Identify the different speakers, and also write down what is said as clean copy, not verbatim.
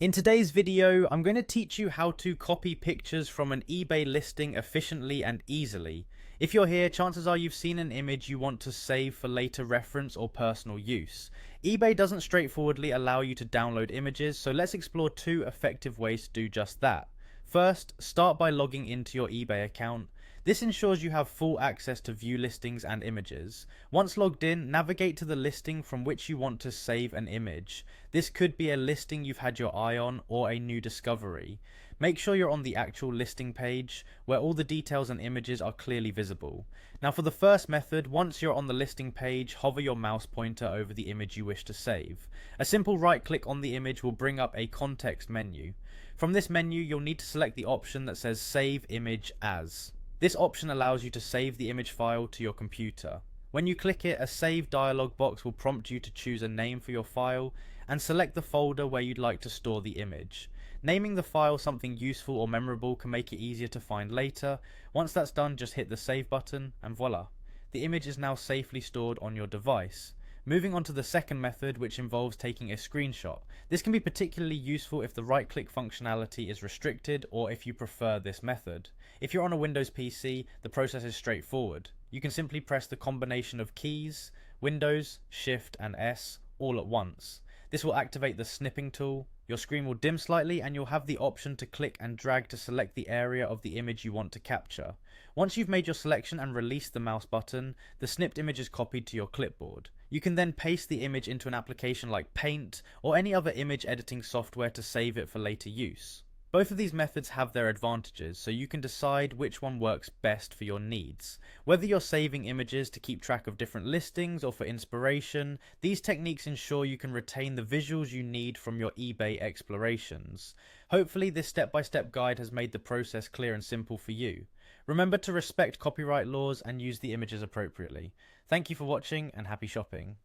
Speaker 1: In today's video, I'm going to teach you how to copy pictures from an eBay listing efficiently and easily. If you're here, chances are you've seen an image you want to save for later reference or personal use. eBay doesn't straightforwardly allow you to download images, so let's explore two effective ways to do just that. First, start by logging into your eBay account. This ensures you have full access to view listings and images. Once logged in, navigate to the listing from which you want to save an image. This could be a listing you've had your eye on or a new discovery. Make sure you're on the actual listing page where all the details and images are clearly visible. Now for the first method, once you're on the listing page, hover your mouse pointer over the image you wish to save. A simple right click on the image will bring up a context menu. From this menu, you'll need to select the option that says Save Image As. This option allows you to save the image file to your computer. When you click it, a save dialog box will prompt you to choose a name for your file and select the folder where you'd like to store the image. Naming the file something useful or memorable can make it easier to find later. Once that's done, just hit the save button and voila. The image is now safely stored on your device. Moving on to the second method, which involves taking a screenshot. This can be particularly useful if the right-click functionality is restricted or if you prefer this method. If you're on a Windows PC, the process is straightforward. You can simply press the combination of keys, Windows, Shift and S, all at once. This will activate the snipping tool. Your screen will dim slightly and you'll have the option to click and drag to select the area of the image you want to capture. Once you've made your selection and released the mouse button, the snipped image is copied to your clipboard. You can then paste the image into an application like Paint or any other image editing software to save it for later use. Both of these methods have their advantages, so you can decide which one works best for your needs. Whether you're saving images to keep track of different listings or for inspiration, these techniques ensure you can retain the visuals you need from your eBay explorations. Hopefully this step-by-step guide has made the process clear and simple for you. Remember to respect copyright laws and use the images appropriately. Thank you for watching and happy shopping.